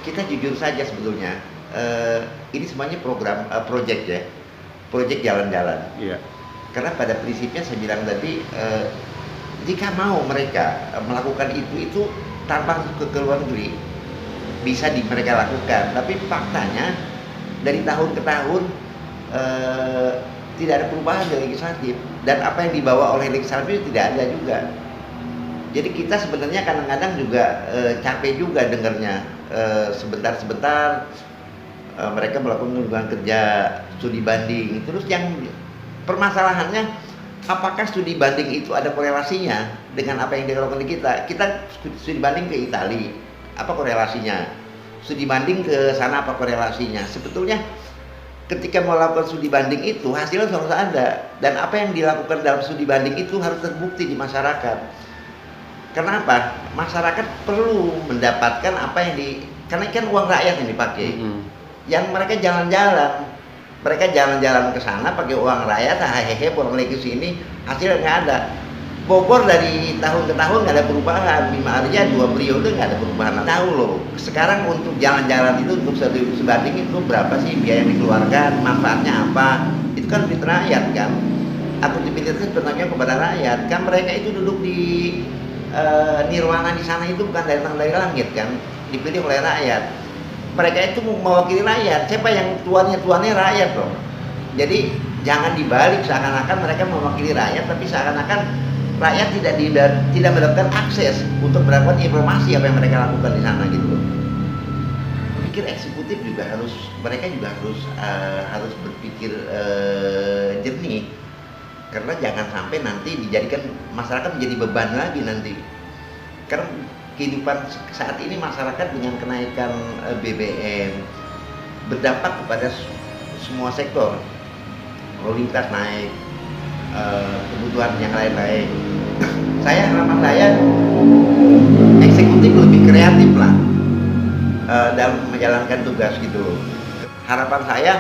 kita jujur saja sebetulnya, ini semuanya program, project ya, project jalan-jalan. Iya. Karena pada prinsipnya saya bilang tadi, jika mau mereka melakukan itu tanpa ke luar negeri, bisa mereka lakukan. Tapi faktanya dari tahun ke tahun tidak ada perubahan di legislatif, dan apa yang dibawa oleh legislatif tidak ada juga. Jadi kita sebenarnya kadang-kadang juga capek juga dengarnya, sebentar-sebentar mereka melakukan kunjungan kerja, studi banding. Terus yang permasalahannya, apakah studi banding itu ada korelasinya dengan apa yang dilakukan di kita? Kita studi banding ke Italia, apa korelasinya? Studi banding ke sana, apa korelasinya? Sebetulnya ketika melakukan studi banding itu hasilnya harus ada, dan apa yang dilakukan dalam studi banding itu harus terbukti di masyarakat. Kenapa? Masyarakat perlu mendapatkan apa yang karena kan uang rakyat yang dipakai. Yang mereka jalan-jalan ke sana pakai uang rakyat, hehehe, pulang lagi ke sini, hasilnya nggak ada. Bogor dari tahun ke tahun nggak ada perubahan, Bima Arya 2 periode nggak ada perubahan. Tahu loh, sekarang untuk jalan-jalan itu untuk sebanding itu berapa sih biaya yang dikeluarkan, manfaatnya apa? Itu kan duit rakyat kan. Akuntabilitas sebenarnya kepada rakyat. Kan mereka itu duduk di nirwana di sana itu bukan datang dari langit kan, dipilih oleh rakyat. Mereka itu mewakili rakyat. Siapa yang tuannya rakyat loh. Jadi jangan dibalik seakan-akan mereka mewakili rakyat, tapi seakan-akan rakyat tidak mendapatkan akses untuk mendapatkan informasi apa yang mereka lakukan di sana gitu loh. Pikir eksekutif juga mereka juga harus berpikir jernih. Karena jangan sampai nanti dijadikan masyarakat menjadi beban lagi nanti. Karena kehidupan saat ini masyarakat dengan kenaikan BBM berdampak kepada semua sektor. Lalu lintas naik, kebutuhan yang lain-lain. Harapan saya eksekutif lebih kreatif lah dalam menjalankan tugas gitu. Harapan saya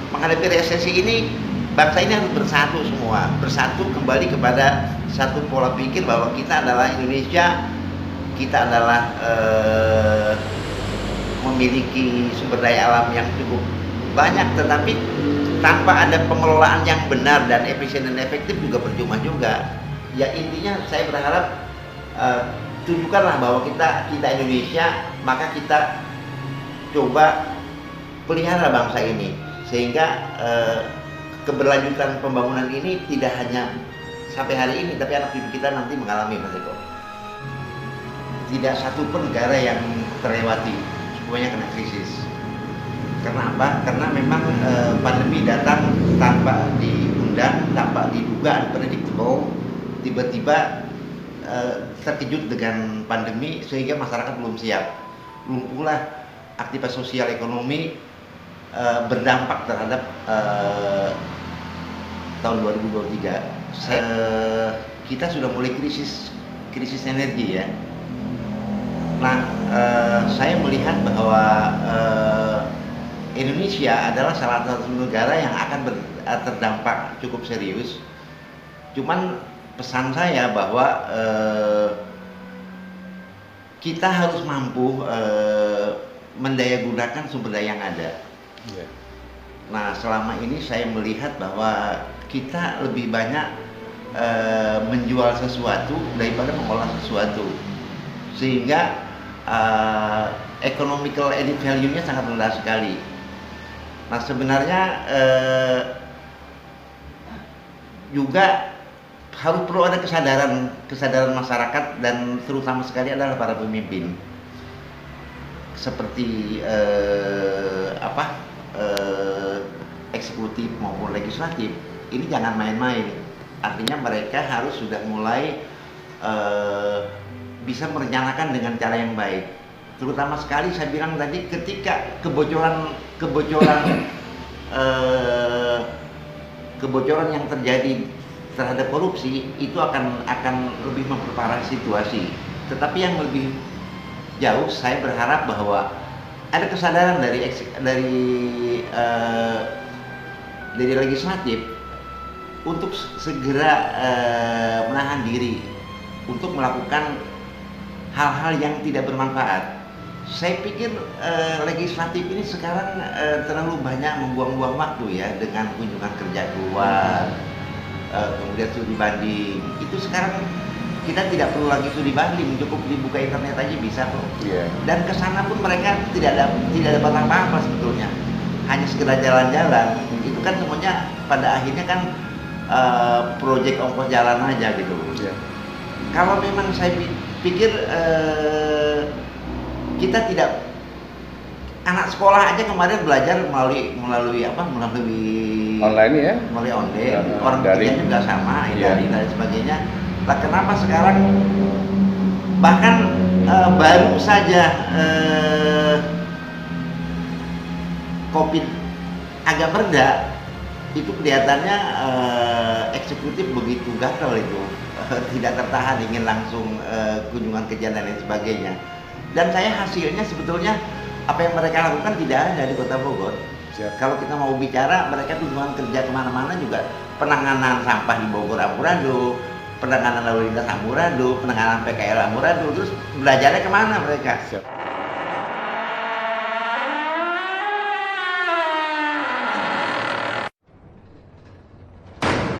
menghadapi resesi ini, bangsa ini harus bersatu semua, bersatu kembali kepada satu pola pikir bahwa kita adalah Indonesia, kita adalah memiliki sumber daya alam yang cukup banyak, tetapi tanpa ada pengelolaan yang benar dan efisien dan efektif juga percuma juga. Ya intinya saya berharap tunjukkanlah bahwa kita Indonesia, maka kita coba pelihara bangsa ini sehingga keberlanjutan pembangunan ini tidak hanya sampai hari ini, tapi anak cucu kita nanti mengalami, Mas Eko. Tidak satu pun negara yang terlewati, semuanya kena krisis. Karena apa? Karena memang pandemi datang tanpa diundang, tanpa diduga, unpredictable. Tiba-tiba terkejut dengan pandemi sehingga masyarakat belum siap. Lumpuhlah aktivitas sosial ekonomi, berdampak terhadap tahun 2023. Kita sudah mulai krisis energi ya. Nah, saya melihat bahwa Indonesia adalah salah satu negara yang akan terdampak cukup serius. Cuman pesan saya bahwa kita harus mampu mendayagunakan sumber daya yang ada. Yeah. Nah, selama ini saya melihat bahwa kita lebih banyak menjual sesuatu daripada mengolah sesuatu, sehingga economical added value-nya sangat rendah sekali. Nah, sebenarnya juga harus perlu ada kesadaran masyarakat, dan terutama sekali adalah para pemimpin seperti eksekutif maupun legislatif. Ini jangan main-main. Artinya mereka harus sudah mulai bisa merencanakan dengan cara yang baik. Terutama sekali saya bilang tadi, ketika kebocoran yang terjadi terhadap korupsi itu akan lebih memperparah situasi. Tetapi yang lebih jauh, saya berharap bahwa ada kesadaran dari legislatif untuk segera menahan diri untuk melakukan hal-hal yang tidak bermanfaat. Saya pikir legislatif ini sekarang terlalu banyak membuang-buang waktu ya dengan kunjungan kerja keluar, kemudian studi banding. Itu sekarang kita tidak perlu lagi studi banding, cukup dibuka internet aja bisa kok. Iya. Dan kesana pun mereka tidak dapat apa-apa sebetulnya, hanya sekedar jalan-jalan. Itu kan semuanya pada akhirnya kan proyek ongkos jalan aja gitu. Iya. Kalau memang saya pikir kita tidak, anak sekolah aja kemarin belajar melalui apa, melalui Online ya? melalui online, Ya, orang daring. tuanya juga sama, Iya. daring dan sebagainya. Nah, kenapa sekarang bahkan baru saja COVID agak mereda, itu kelihatannya eksekutif begitu gagal itu, tidak tertahan, ingin langsung kunjungan kerja dan lain sebagainya. Dan saya hasilnya sebetulnya apa yang mereka lakukan tidak ada di Kota Bogor. Siap. Kalau kita mau bicara, mereka kunjungan kerja kemana-mana juga penanganan sampah di Bogor amburadul, penanganan lalu lintas amburadul, penanganan PKL amburadul, terus belajarnya kemana mereka? Siap.